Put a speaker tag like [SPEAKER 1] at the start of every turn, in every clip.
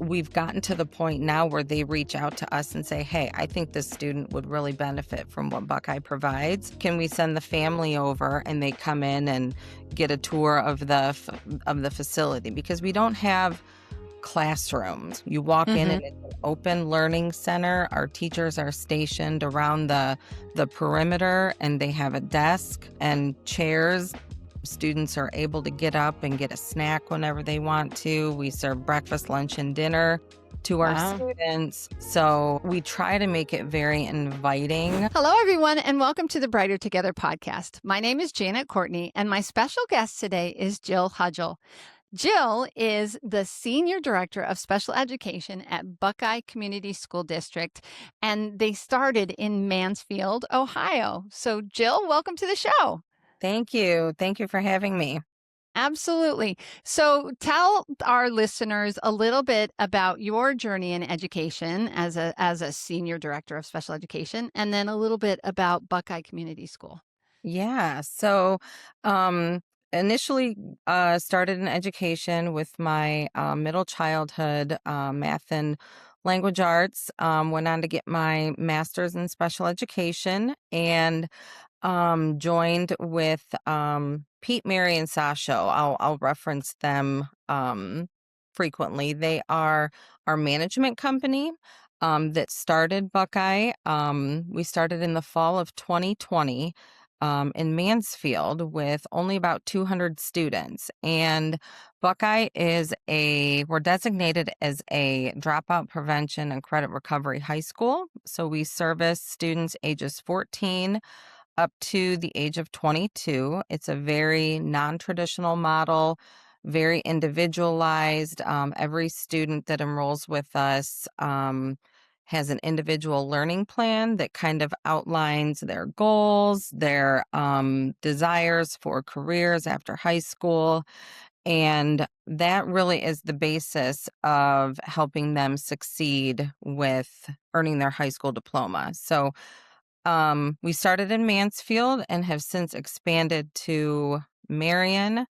[SPEAKER 1] we've gotten to the point now where they reach out to us and say, hey, I think this student would really benefit from what Buckeye provides. Can we send the family over and they come in and get a tour of the facility? Because we don't have classrooms. You walk in and
[SPEAKER 2] Mhm.
[SPEAKER 1] it's an open learning center. Our teachers are stationed around the perimeter, and they have a desk and chairs. Students are able to get up and get a snack whenever they want to. We serve breakfast, lunch, and dinner to our
[SPEAKER 2] Wow.
[SPEAKER 1] students. So we try to make it very inviting.
[SPEAKER 2] Hello, everyone, and welcome to the Brighter Together podcast. My name is Janet Courtney, and my special guest today is Jill Hudgel. Jill is the Senior Director of Special Education at Buckeye Community School District, and they started in Mansfield, Ohio. So, Jill, welcome to the show.
[SPEAKER 1] Thank you. Thank you for having me.
[SPEAKER 2] Absolutely. So tell our listeners a little bit about your journey in education as a senior director of special education, and then a little bit about Buckeye Community School.
[SPEAKER 1] Yeah. So, initially, started in education with my middle childhood math and language arts. Went on to get my master's in special education and joined with Pete, Mary, and Sasho. I'll reference them frequently. They are our management company that started Buckeye. We started in the fall of 2020 in Mansfield with only about 200 students. And Buckeye we're designated as a dropout prevention and credit recovery high school. So we service students ages 14 up to the age of 22. It's a very non-traditional model, very individualized. Every student that enrolls with us has an individual learning plan that kind of outlines their goals, their desires for careers after high school. And that really is the basis of helping them succeed with earning their high school diploma. So we started in Mansfield and have since expanded to Marion,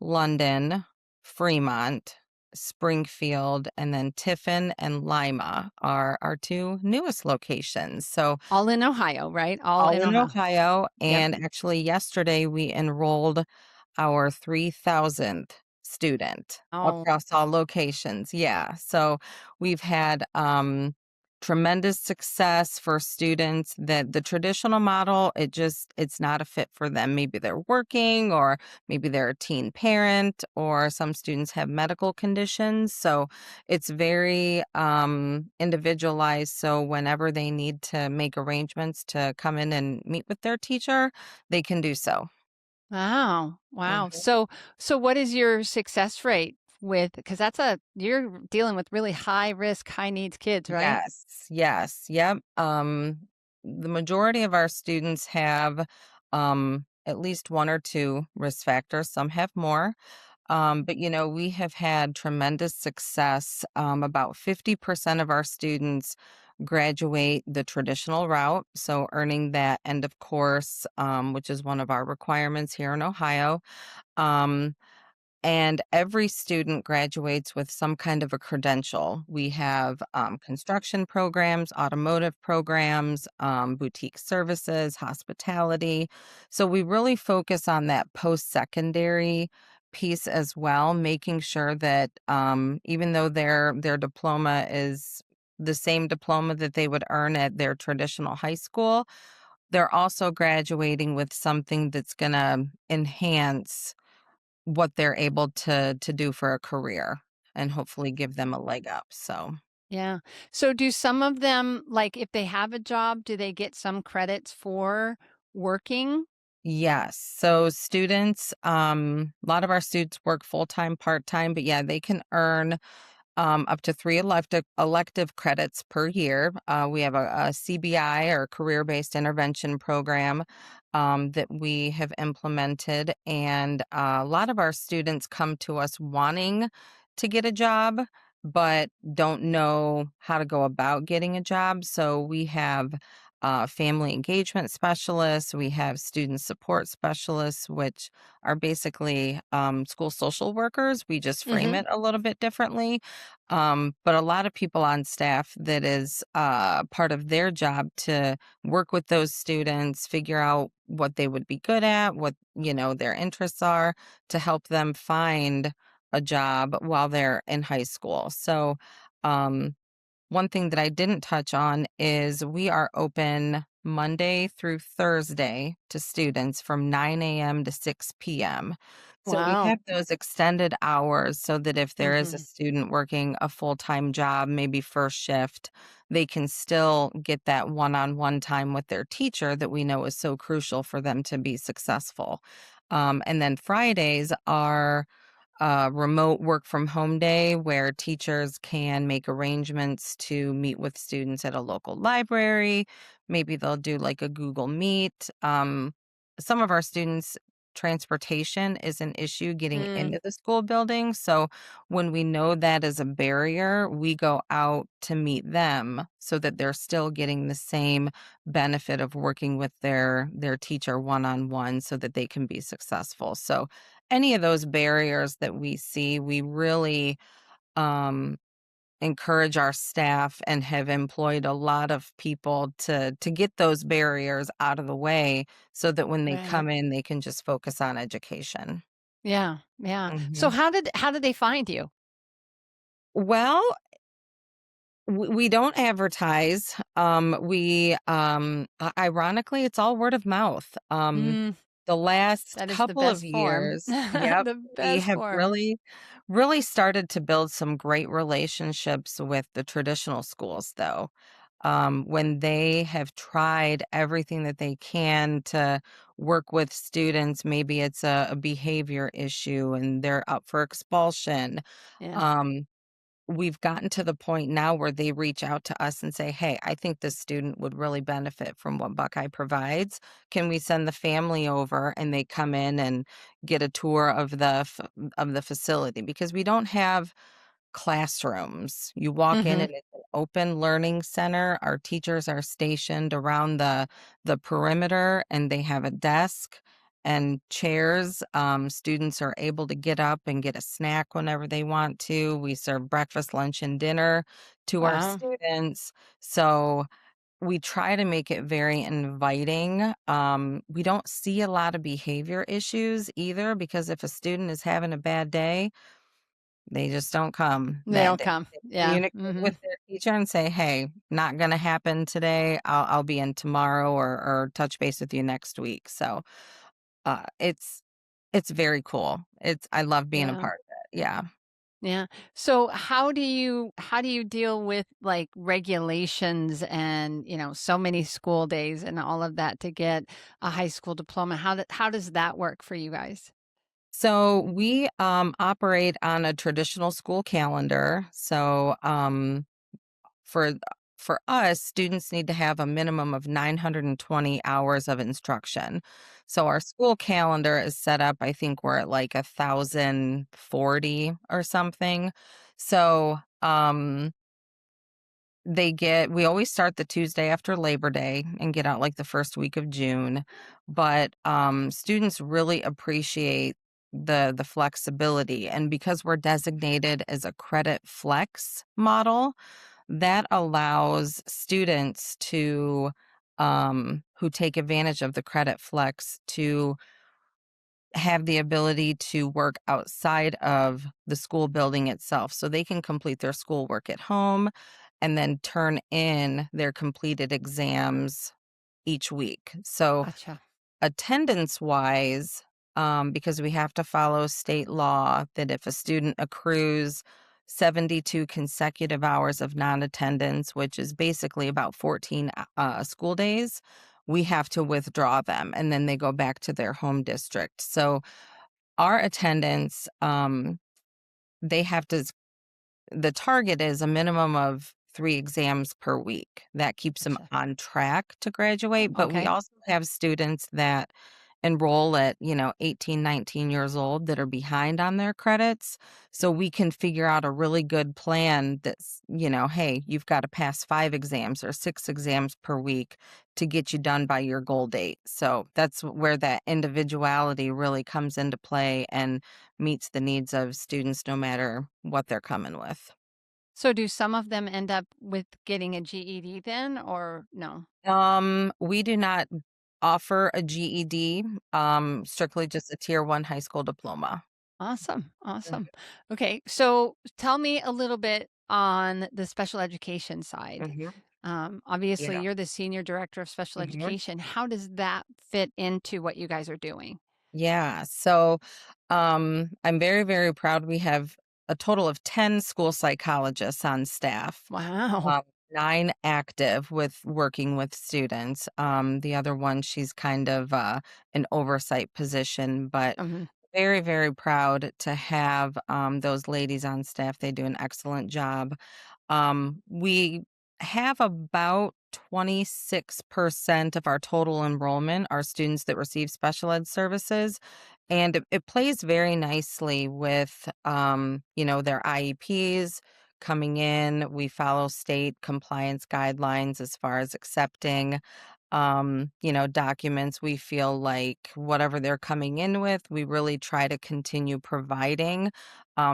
[SPEAKER 1] London, Fremont, Springfield, and then Tiffin and Lima are our two newest locations. So
[SPEAKER 2] All in Ohio, right? All
[SPEAKER 1] all
[SPEAKER 2] in
[SPEAKER 1] in
[SPEAKER 2] Ohio.
[SPEAKER 1] Ohio.
[SPEAKER 2] Yep.
[SPEAKER 1] And actually, yesterday we enrolled our 3,000th student
[SPEAKER 2] Oh,
[SPEAKER 1] across all locations. Yeah. So we've had tremendous success for students that the traditional model, it's not a fit for them. Maybe they're working, or maybe they're a teen parent, or some students have medical conditions. So it's very individualized. So whenever they need to make arrangements to come in and meet with their teacher, they can do so.
[SPEAKER 2] wow. Wow.
[SPEAKER 1] Mhm.
[SPEAKER 2] So what is your success rate with, because you're dealing with really high risk, high needs kids, right?
[SPEAKER 1] Yes, yes, yep. The majority of our students have at least one or two risk factors. Some have more. But we have had tremendous success. About 50% of our students graduate the traditional route, so earning that end of course, which is one of our requirements here in Ohio. Um, and every student graduates with some kind of a credential. We have construction programs, automotive programs, boutique services, hospitality. So we really focus on that post secondary piece as well, making sure that even though their diploma is the same diploma that they would earn at their traditional high school, they're also graduating with something that's going to enhance what they're able to do for a career and hopefully give them a leg up. So,
[SPEAKER 2] Yeah. So do some of them, like if they have a job, do they get some credits for working?
[SPEAKER 1] yes. So students, a lot of our students work full-time, part-time, but yeah, they can earn up to three elective credits per year. We have a CBI, or career-based intervention program, that we have implemented, and a lot of our students come to us wanting to get a job, but don't know how to go about getting a job. So we have family engagement specialists. We have student support specialists, which are basically school social workers. We just frame
[SPEAKER 2] Mm-hmm.
[SPEAKER 1] it a little bit differently. But a lot of people on staff that is part of their job to work with those students, figure out what they would be good at, what, their interests are, to help them find a job while they're in high school. So, um, one thing that I didn't touch on is we are open Monday through Thursday to students from 9 a.m. to 6 p.m. So we
[SPEAKER 2] Wow.
[SPEAKER 1] have those extended hours so that if there is a
[SPEAKER 2] Mm-hmm.
[SPEAKER 1] student working a full-time job, maybe first shift, they can still get that one-on-one time with their teacher that we know is so crucial for them to be successful. And then Fridays are remote work from home day where teachers can make arrangements to meet with students at a local library. Maybe they'll do like a Google Meet. Some of our students, transportation is an issue getting
[SPEAKER 2] Mm,
[SPEAKER 1] into the school building. So when we know that is a barrier, we go out to meet them so that they're still getting the same benefit of working with their teacher one on one so that they can be successful. So any of those barriers that we see, we really um, encourage our staff and have employed a lot of people to get those barriers out of the way so that when they
[SPEAKER 2] right.
[SPEAKER 1] come in, they can just focus on education.
[SPEAKER 2] Yeah. Yeah. So
[SPEAKER 1] Mhm.
[SPEAKER 2] how did they find you?
[SPEAKER 1] Well, we don't advertise. Ironically, it's all word of mouth.
[SPEAKER 2] Mm,
[SPEAKER 1] The last
[SPEAKER 2] that is the
[SPEAKER 1] couple of
[SPEAKER 2] best form.
[SPEAKER 1] years, yep,
[SPEAKER 2] The
[SPEAKER 1] we
[SPEAKER 2] best
[SPEAKER 1] have
[SPEAKER 2] form.
[SPEAKER 1] really started to build some great relationships with the traditional schools, though. When they have tried everything that they can to work with students, maybe it's a behavior issue and they're up for expulsion.
[SPEAKER 2] Yeah.
[SPEAKER 1] Um, we've gotten to the point now where they reach out to us and say, "Hey, I think this student would really benefit from what Buckeye provides. Can we send the family over?" And they come in and get a tour of of the facility because we don't have classrooms. You walk in
[SPEAKER 2] Mhm.
[SPEAKER 1] and it's an open learning center. Our teachers are stationed around the perimeter and they have a desk and chairs. Students are able to get up and get a snack whenever they want to. We serve breakfast, lunch, and dinner to our
[SPEAKER 2] Wow.
[SPEAKER 1] students. So we try to make it very inviting. We don't see a lot of behavior issues either because if a student is having a bad day, they just don't come
[SPEAKER 2] They
[SPEAKER 1] that
[SPEAKER 2] don't
[SPEAKER 1] day.
[SPEAKER 2] come.
[SPEAKER 1] They
[SPEAKER 2] Yeah.
[SPEAKER 1] communicate
[SPEAKER 2] Mhm.
[SPEAKER 1] with their teacher and say, "Hey, not gonna happen today. I'll be in tomorrow or touch base with you next week." So, it's very cool. I love being a
[SPEAKER 2] Yeah.
[SPEAKER 1] part of it. Yeah.
[SPEAKER 2] Yeah. So how do you deal with like regulations and, so many school days and all of that to get a high school diploma? How does that work for you guys?
[SPEAKER 1] So we operate on a traditional school calendar. So for for us, students need to have a minimum of 920 hours of instruction. So our school calendar is set up, I think we're at like 1,040 or something. So we always start the Tuesday after Labor Day and get out like the first week of June. But students really appreciate the flexibility. And because we're designated as a credit flex model, that allows students who take advantage of the credit flex to have the ability to work outside of the school building itself. So they can complete their schoolwork at home and then turn in their completed exams each week. So
[SPEAKER 2] Gotcha.
[SPEAKER 1] attendance wise, because we have to follow state law that if a student accrues 72 consecutive hours of non attendance, which is basically about 14 school days, we have to withdraw them and then they go back to their home district. So our attendance, they have to the target is a minimum of 3 exams per week. That keeps them
[SPEAKER 2] Gotcha.
[SPEAKER 1] on track to graduate, but we
[SPEAKER 2] Okay.
[SPEAKER 1] also have students that enroll at, 18, 19 years old that are behind on their credits. So we can figure out a really good plan that's, hey, you've got to pass 5 exams or 6 exams per week to get you done by your goal date. So that's where that individuality really comes into play and meets the needs of students no matter what they're coming with.
[SPEAKER 2] So do some of them end up with getting a GED then or no?
[SPEAKER 1] We do not offer a GED, strictly just a tier 1 high school diploma.
[SPEAKER 2] Awesome. Awesome.
[SPEAKER 1] Mhm.
[SPEAKER 2] Okay. So tell me a little bit on the special education side.
[SPEAKER 1] Mhm.
[SPEAKER 2] Obviously,
[SPEAKER 1] Yeah.
[SPEAKER 2] you're the senior director of special
[SPEAKER 1] Mhm.
[SPEAKER 2] education. How does that fit into what you guys are doing?
[SPEAKER 1] Yeah. So, I'm very, very proud we have a total of 10 school psychologists on staff.
[SPEAKER 2] Wow.
[SPEAKER 1] Um, 9 active with working with students. The other one, she's kind of an oversight position, but
[SPEAKER 2] Mhm.
[SPEAKER 1] very, very proud to have those ladies on staff. They do an excellent job. We have about 26% of our total enrollment are students that receive special ed services. And it plays very nicely with, their IEPs coming in. We follow state compliance guidelines as far as accepting, documents. We feel like whatever they're coming in with, we really try to continue providing.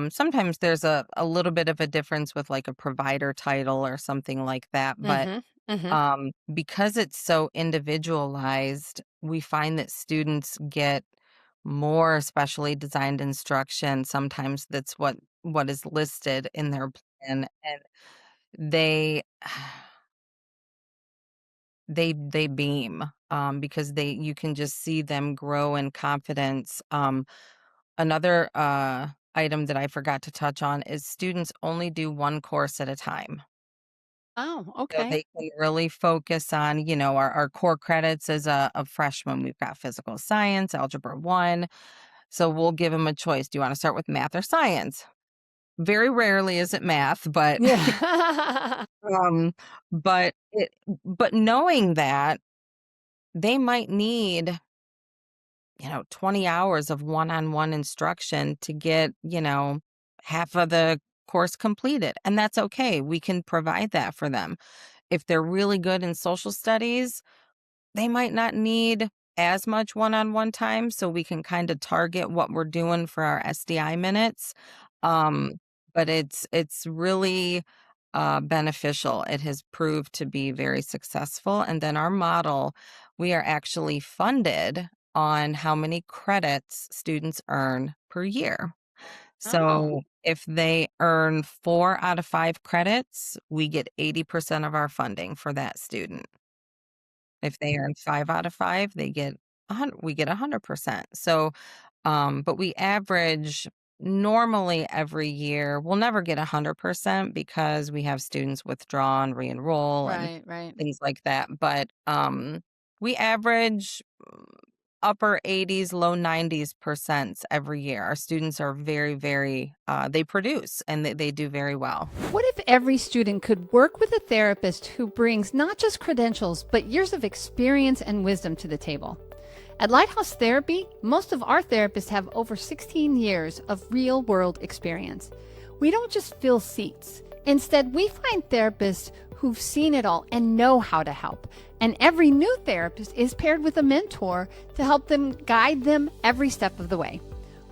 [SPEAKER 1] Sometimes there's a little bit of a difference with like a provider title or something like that, but
[SPEAKER 2] Mhm. Mhm.
[SPEAKER 1] because it's so individualized, we find that students get more specially designed instruction. Sometimes that's what is listed in their plan, and they they beam because they you can just see them grow in confidence. Another item that I forgot to touch on is students only do one course at a time.
[SPEAKER 2] Oh,
[SPEAKER 1] So
[SPEAKER 2] okay.
[SPEAKER 1] they can really focus on, our core credits as a freshman. We've got physical science, algebra 1. So we'll give them a choice. Do you want to start with math or science? Very rarely is it math, but
[SPEAKER 2] Yeah.
[SPEAKER 1] um but it but knowing that they might need 20 hours of one-on-one instruction to get, half of the course completed. And that's okay. We can provide that for them. If they're really good in social studies, they might not need as much one-on-one time, so we can kind of target what we're doing for our SDI minutes. Um, but it's really beneficial. It has proved to be very successful. And then our model, we are actually funded on how many credits students earn per year.
[SPEAKER 2] Oh,
[SPEAKER 1] So if they earn 4 out of 5 credits, we get 80% of our funding for that student. If they earn 5 out of 5, we get 100%. So, but we average normally every year, we'll never get 100% because we have students withdraw and re-enroll and
[SPEAKER 2] right, right.
[SPEAKER 1] things like that, but, we average upper 80s, low 90s percents every year. Our students are very, very, they produce and they do very well.
[SPEAKER 2] What if every student could work with a therapist who brings not just credentials, but years of experience and wisdom to the table? At Lighthouse Therapy, most of our therapists have over 16 years of real world experience. We don't just fill seats. Instead, we find therapists who've seen it all and know how to help. And every new therapist is paired with a mentor to help them guide them every step of the way.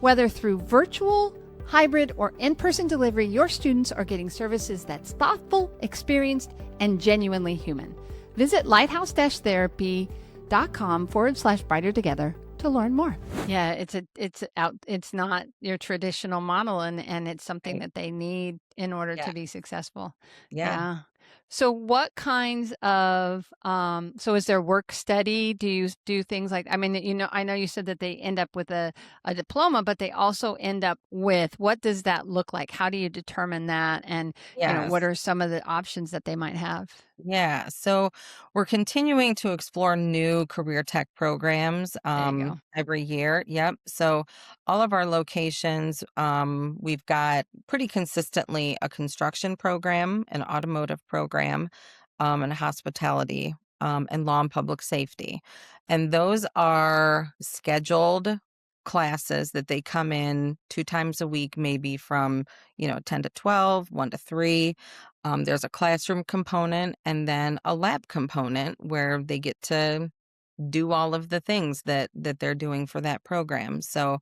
[SPEAKER 2] Whether through virtual, hybrid, or in person delivery, your students are getting services that's thoughtful, experienced, and genuinely human. Visit lighthouse-therapy.com/brighter together to learn more. Yeah, it's not your traditional model and it's something
[SPEAKER 1] Right.
[SPEAKER 2] that they need in order
[SPEAKER 1] Yeah.
[SPEAKER 2] to be successful.
[SPEAKER 1] Yeah.
[SPEAKER 2] Yeah. So what kinds of so is there work study? Do you do things like I mean, I know you said that they end up with a diploma, but they also end up with what does that look like? How do you determine that? And, what
[SPEAKER 1] Yes.
[SPEAKER 2] are some of the options that they might have?
[SPEAKER 1] Yeah, so we're continuing to explore new career tech programs
[SPEAKER 2] There you go.
[SPEAKER 1] every year. Yep. So all of our locations, we've got pretty consistently a construction program, an automotive program, and a hospitality and law and public safety. And those are scheduled classes that they come in 2 times a week, maybe from, 10 to 12, 1 to 3. There's a classroom component and then a lab component where they get to do all of the things that they're doing for that program. So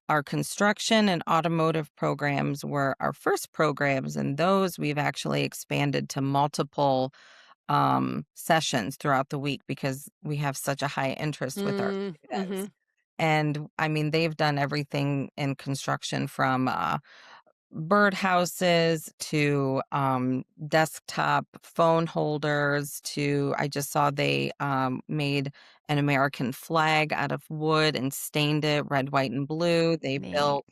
[SPEAKER 1] our construction and automotive programs were our first programs, and those we've actually expanded to multiple sessions throughout the week because we have such a high interest with our
[SPEAKER 2] Mm,
[SPEAKER 1] students.
[SPEAKER 2] mhm.
[SPEAKER 1] And I mean, they've done everything in construction from birdhouses to desktop phone holders to I just saw they made an American flag out of wood and stained it red, white, and blue. They
[SPEAKER 2] Neat.
[SPEAKER 1] built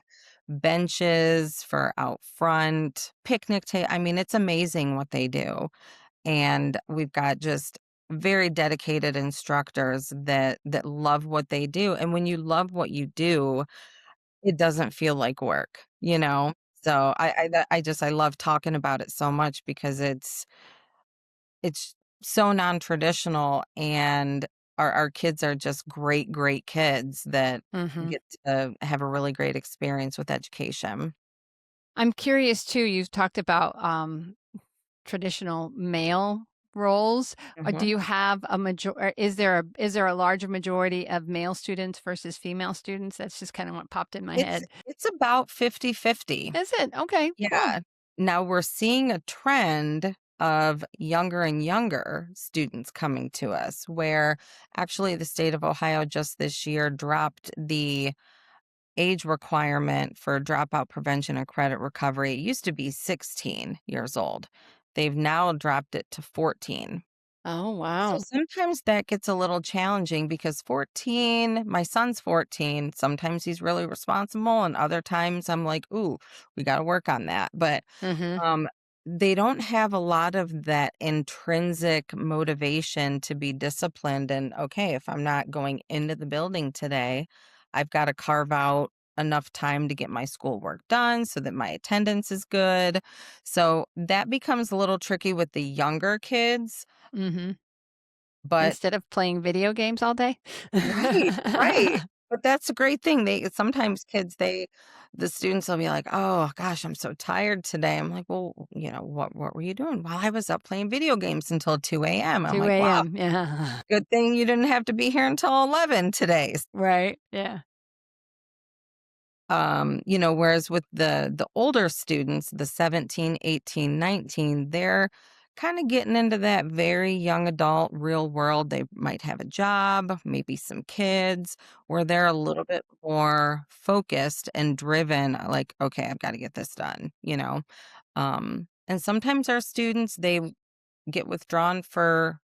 [SPEAKER 1] benches for out front, picnic table. I mean, it's amazing what they do. And we've got just very dedicated instructors that love what they do. And when you love what you do, it doesn't feel like work, you know? So I love talking about it so much because it's so non-traditional and our kids are just great, great kids that
[SPEAKER 2] Mhm.
[SPEAKER 1] get to have a really great experience with education.
[SPEAKER 2] I'm curious too, you've talked about, traditional male roles. Do
[SPEAKER 1] Mhm.
[SPEAKER 2] you have a major or is there a larger majority of male students versus female students? That's just kinda what popped in my
[SPEAKER 1] It's
[SPEAKER 2] head.
[SPEAKER 1] it's about 50-50.
[SPEAKER 2] Is it? Okay, cool.
[SPEAKER 1] Yeah. Now we're seeing a trend of younger and younger students coming to us where actually the state of Ohio just this year dropped the age requirement for dropout prevention and credit recovery. It used to be 16 years old. They've now dropped it to 14.
[SPEAKER 2] Oh,
[SPEAKER 1] So
[SPEAKER 2] wow.
[SPEAKER 1] sometimes that gets a little challenging because 14, my son's 14, sometimes he's really responsible and other times I'm like, "Ooh, we gotta work on that." But
[SPEAKER 2] Mhm.
[SPEAKER 1] um, they don't have a lot of that intrinsic motivation to be disciplined and, "Okay, if I'm not going into the building today, I've gotta carve out enough time to get my schoolwork done so that my attendance is good." So that becomes a little tricky with the younger kids,
[SPEAKER 2] Mhm.
[SPEAKER 1] but
[SPEAKER 2] Instead of playing video games all day?
[SPEAKER 1] right, right. But that's a great thing. They sometimes kids, the students will be like, "Oh gosh, I'm so tired today." I'm like, "Well, what were you doing?" "Well, I was up playing video games until 2 AM." I'm
[SPEAKER 2] 2
[SPEAKER 1] like, "Wow,
[SPEAKER 2] AM, yeah.
[SPEAKER 1] good thing you didn't have to be here until 11 today."
[SPEAKER 2] Right, yeah.
[SPEAKER 1] Whereas with the older students, the 17, 18, 19, they're kind of getting into that very young adult real world. They might have a job, maybe some kids, where they're a little bit more focused and driven, like, okay, I've got to get this done. And sometimes our students, they get withdrawn for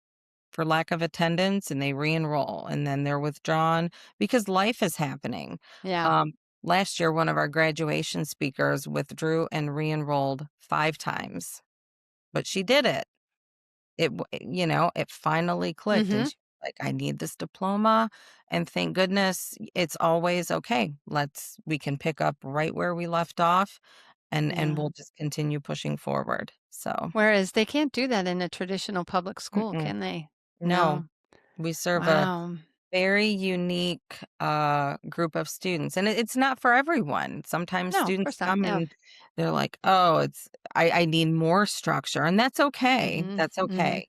[SPEAKER 1] lack of attendance and they re-enroll and then they're withdrawn because life is happening.
[SPEAKER 2] Yeah.
[SPEAKER 1] Um, Last year, one of our graduation speakers withdrew and re-enrolled 5 times, but she did it. It finally clicked and
[SPEAKER 2] Mhm.
[SPEAKER 1] she was like, I need this diploma. And thank goodness it's always okay. We can pick up right where we left off and
[SPEAKER 2] Yeah.
[SPEAKER 1] we'll just continue pushing forward. So,
[SPEAKER 2] Whereas they can't do that in a traditional public school,
[SPEAKER 1] mm-mm,
[SPEAKER 2] can they?
[SPEAKER 1] no,
[SPEAKER 2] No.
[SPEAKER 1] we serve a
[SPEAKER 2] Wow.
[SPEAKER 1] very unique, group of students, and it's not for everyone. Sometimes
[SPEAKER 2] No, of
[SPEAKER 1] students
[SPEAKER 2] course not.
[SPEAKER 1] come
[SPEAKER 2] Yeah.
[SPEAKER 1] and they're like, "Oh, I need more structure," and
[SPEAKER 2] Mhm.
[SPEAKER 1] that's
[SPEAKER 2] Mhm.
[SPEAKER 1] okay.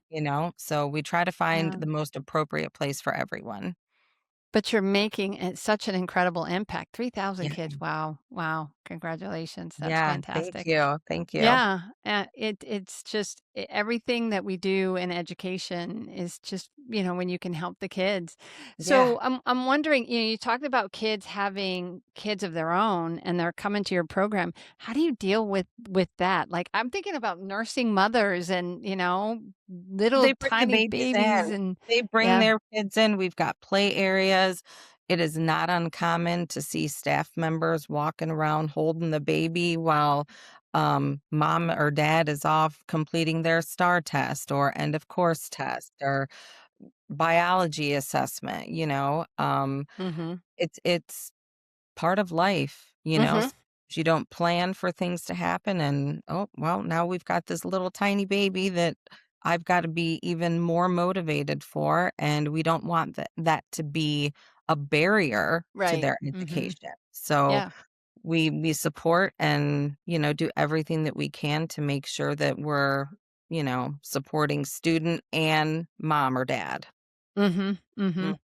[SPEAKER 1] So we try to find
[SPEAKER 2] Yeah.
[SPEAKER 1] the most appropriate place for everyone.
[SPEAKER 2] But you're making it such an incredible impact. 3,000
[SPEAKER 1] Yeah.
[SPEAKER 2] kids. Wow. Wow. Congratulations. That's
[SPEAKER 1] Yeah, thank
[SPEAKER 2] fantastic.
[SPEAKER 1] you, thank you.
[SPEAKER 2] Yeah, it's just everything that we do in education is just, when you can help the kids.
[SPEAKER 1] Yeah.
[SPEAKER 2] So I'm wondering, you talked about kids having kids of their own and they're coming to your program. How do you deal with that? Like I'm thinking about nursing mothers and, little
[SPEAKER 1] They bring the
[SPEAKER 2] tiny
[SPEAKER 1] babies
[SPEAKER 2] babies
[SPEAKER 1] in.
[SPEAKER 2] and
[SPEAKER 1] They bring
[SPEAKER 2] yeah.
[SPEAKER 1] their kids in. We've got play areas. It is not uncommon to see staff members walking around holding the baby while, mom or dad is off completing their STAR test or end of course test or biology assessment.
[SPEAKER 2] Mhm.
[SPEAKER 1] It's part of life.
[SPEAKER 2] Mhm.
[SPEAKER 1] You don't plan for things to happen and, oh, well, now we've got this little tiny baby that I've got to be even more motivated for, and we don't want that to be a barrier to
[SPEAKER 2] Right.
[SPEAKER 1] their
[SPEAKER 2] Mhm.
[SPEAKER 1] education. So
[SPEAKER 2] Yeah.
[SPEAKER 1] we support and, do everything that we can to make sure that we're, supporting student and mom or dad.
[SPEAKER 2] Mhm. Mhm.
[SPEAKER 1] Mm,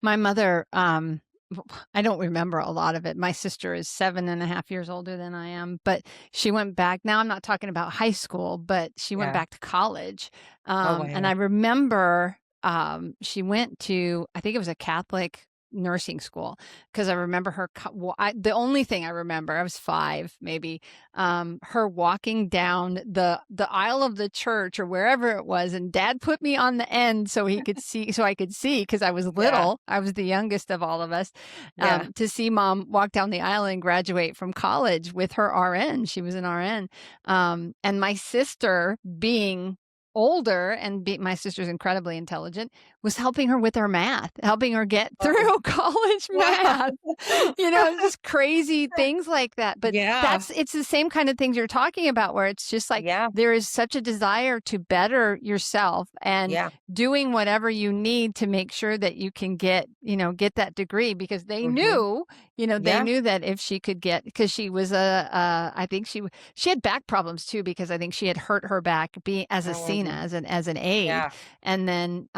[SPEAKER 2] My mother, I don't remember a lot of it. My sister is 7.5 years older than I am, but she went back. Now, I'm not talking about high school, but she went
[SPEAKER 1] yeah.
[SPEAKER 2] back to college.
[SPEAKER 1] Oh,
[SPEAKER 2] And
[SPEAKER 1] wow.
[SPEAKER 2] I remember she went to, I think it was a Catholic nursing school because I remember her. The only thing I remember, I was 5, maybe, her walking down the aisle of the church or wherever it was, and Dad put me on the end so he could see, so I could see because I was
[SPEAKER 1] Yeah.
[SPEAKER 2] little. I was the youngest of all of us.
[SPEAKER 1] Yeah.
[SPEAKER 2] To see Mom walk down the aisle and graduate from college with her RN. She was an RN, and my sister being older and my sister's incredibly intelligent was helping her with her math, helping her get
[SPEAKER 1] Oh,
[SPEAKER 2] through college
[SPEAKER 1] wow.
[SPEAKER 2] math. Just crazy things like that. But
[SPEAKER 1] Yeah.
[SPEAKER 2] it's the same kind of things you're talking about where it's just like
[SPEAKER 1] Yeah.
[SPEAKER 2] there is such a desire to better yourself and
[SPEAKER 1] Yeah.
[SPEAKER 2] doing whatever you need to make sure that you can get that degree because
[SPEAKER 1] Mhm.
[SPEAKER 2] they
[SPEAKER 1] Yeah.
[SPEAKER 2] knew that if she could get, because she was I think she had back problems too because I think she had hurt her back being as a CNA,
[SPEAKER 1] Mhm.
[SPEAKER 2] as an aide,
[SPEAKER 1] Yeah.
[SPEAKER 2] and then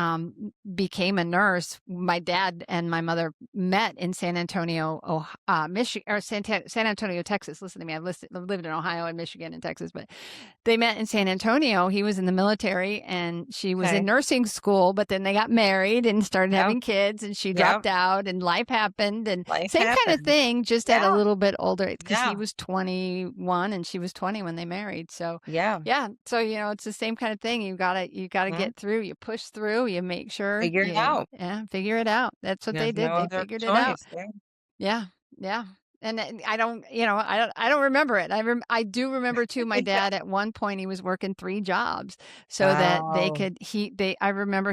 [SPEAKER 2] became a nurse. My dad and my mother met in San Antonio, Michigan, or San Antonio, Texas. Listen to me, I've lived in Ohio and Michigan and Texas, but they met in San Antonio. He was in the military and she was in
[SPEAKER 1] Okay.
[SPEAKER 2] nursing school, but then they got married and started
[SPEAKER 1] Yep.
[SPEAKER 2] having kids and she
[SPEAKER 1] Yep.
[SPEAKER 2] dropped out and life happened and
[SPEAKER 1] Life
[SPEAKER 2] same kind of
[SPEAKER 1] happens.
[SPEAKER 2] thing, just at a
[SPEAKER 1] Yeah.
[SPEAKER 2] little bit older because he
[SPEAKER 1] Yeah.
[SPEAKER 2] was 21 and she was 20 when they married. So
[SPEAKER 1] Yeah.
[SPEAKER 2] yeah. So, it's the same kind of thing. You gotta
[SPEAKER 1] Mhm.
[SPEAKER 2] get through, you push through, you make sure
[SPEAKER 1] Figure it out.
[SPEAKER 2] yeah, figure it out. That's what they
[SPEAKER 1] There's
[SPEAKER 2] did.
[SPEAKER 1] no
[SPEAKER 2] They
[SPEAKER 1] other
[SPEAKER 2] figured it out.
[SPEAKER 1] choice. Yeah.
[SPEAKER 2] Yeah, yeah. And then I don't remember it. I do remember too, my
[SPEAKER 1] Yeah.
[SPEAKER 2] dad at one point, he was working 3 jobs so that they
[SPEAKER 1] Oh.
[SPEAKER 2] could I remember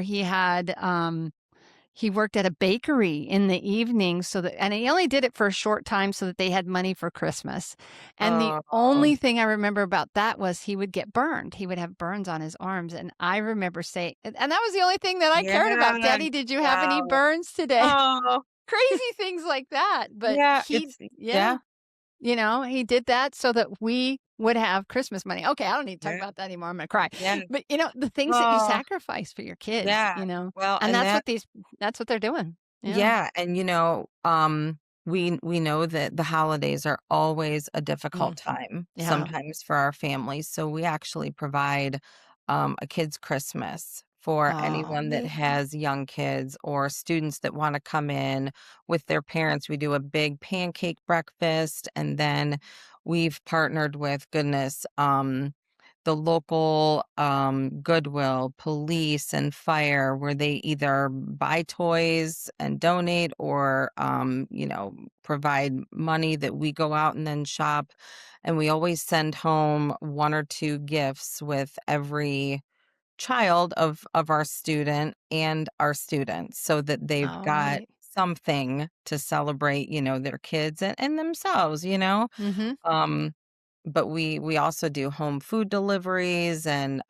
[SPEAKER 2] he worked at a bakery in the evening and he only did it for a short time so that they had money for Christmas. And the
[SPEAKER 1] Oh.
[SPEAKER 2] only thing I remember about that was he would get burned. He would have burns on his arms. And I remember saying, and that was the only thing that I cared about.
[SPEAKER 1] Yeah.
[SPEAKER 2] Daddy, did you have any
[SPEAKER 1] Wow.
[SPEAKER 2] burns today?
[SPEAKER 1] Oh.
[SPEAKER 2] Crazy things like that. But
[SPEAKER 1] Yeah, it's
[SPEAKER 2] yeah,
[SPEAKER 1] yeah.
[SPEAKER 2] he did that so that we would have Christmas money. Okay, I don't need to talk
[SPEAKER 1] Yeah.
[SPEAKER 2] about that anymore. I'm gonna cry.
[SPEAKER 1] Yeah.
[SPEAKER 2] But the things that you
[SPEAKER 1] Oh,
[SPEAKER 2] sacrifice for your kids,
[SPEAKER 1] yeah. Well,
[SPEAKER 2] and
[SPEAKER 1] and
[SPEAKER 2] that's what they're doing. Yeah.
[SPEAKER 1] yeah, and we know that the holidays are always a difficult
[SPEAKER 2] Mm,
[SPEAKER 1] time
[SPEAKER 2] yeah.
[SPEAKER 1] sometimes for our families. So we actually provide a kids' Christmas for
[SPEAKER 2] Oh,
[SPEAKER 1] anyone that
[SPEAKER 2] yeah.
[SPEAKER 1] has young kids or students that want to come in with their parents. We do a big pancake breakfast, and then we've partnered with goodness. The local Goodwill, police, and fire, where they either buy toys and donate or, provide money that we go out and then shop. And we always send home 1 or 2 gifts with every child of our student and our students so that they've
[SPEAKER 2] All
[SPEAKER 1] got
[SPEAKER 2] right.
[SPEAKER 1] something to celebrate, their kids and themselves.
[SPEAKER 2] Mhm.
[SPEAKER 1] Um, but we also do home food deliveries and,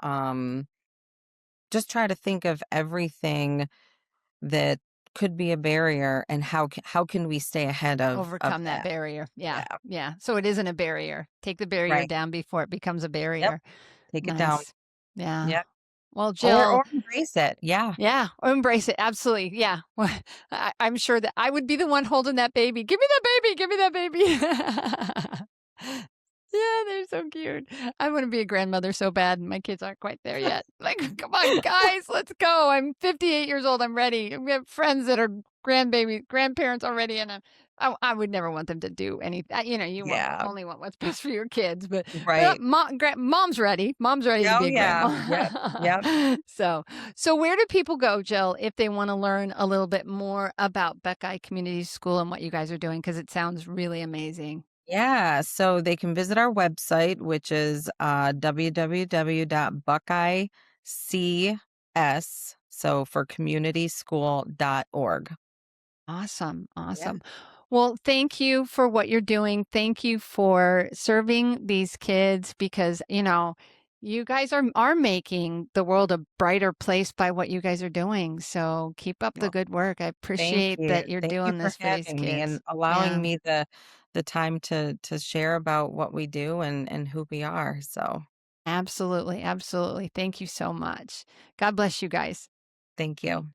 [SPEAKER 1] just try to think of everything that could be a barrier and how can we stay ahead of
[SPEAKER 2] Overcome that
[SPEAKER 1] that?
[SPEAKER 2] barrier. Yeah.
[SPEAKER 1] Yeah,
[SPEAKER 2] Yeah. So it isn't a barrier. Take the barrier
[SPEAKER 1] right.
[SPEAKER 2] down before it becomes a
[SPEAKER 1] Yep,
[SPEAKER 2] barrier.
[SPEAKER 1] take it down.
[SPEAKER 2] Nice. Yeah.
[SPEAKER 1] Yep.
[SPEAKER 2] Well,
[SPEAKER 1] Or
[SPEAKER 2] Jill,
[SPEAKER 1] or embrace it. Yeah.
[SPEAKER 2] yeah, embrace it. Absolutely. Yeah. Well, I'm sure that I would be the one holding that baby. Give me that baby. Give me that baby. Yeah, they're so cute. I want to be a grandmother so bad, and my kids aren't quite there yet. Like, come on, guys, let's go. I'm 58 years old. I'm ready. We have friends that are grandparents already, and I would never want them to do anything.
[SPEAKER 1] Yeah.
[SPEAKER 2] only want what's best for your kids, but
[SPEAKER 1] Right.
[SPEAKER 2] mom's ready. Mom's ready to
[SPEAKER 1] Oh,
[SPEAKER 2] be a
[SPEAKER 1] yeah.
[SPEAKER 2] grandma.
[SPEAKER 1] Yep. Yep.
[SPEAKER 2] So where do people go, Jill, if they want to learn a little bit more about Buckeye Community School and what you guys are doing? Because it sounds really amazing.
[SPEAKER 1] Yeah, so they can visit our website, which is www.buckeyecs, so for communityschool.org.
[SPEAKER 2] Awesome.
[SPEAKER 1] Yeah.
[SPEAKER 2] Awesome. Well, thank you for what you're doing. Thank you for serving these kids because, You guys are making the world a brighter place by what you guys are doing. So keep up the
[SPEAKER 1] Well,
[SPEAKER 2] good work. I
[SPEAKER 1] thank
[SPEAKER 2] appreciate
[SPEAKER 1] you.
[SPEAKER 2] that you're
[SPEAKER 1] Thank you
[SPEAKER 2] doing
[SPEAKER 1] for
[SPEAKER 2] this for these
[SPEAKER 1] having me
[SPEAKER 2] kids.
[SPEAKER 1] and allowing
[SPEAKER 2] Yeah.
[SPEAKER 1] me the time to share about what we do and who we are. So,
[SPEAKER 2] Absolutely, absolutely. Thank you so much. God bless you guys.
[SPEAKER 1] thank you.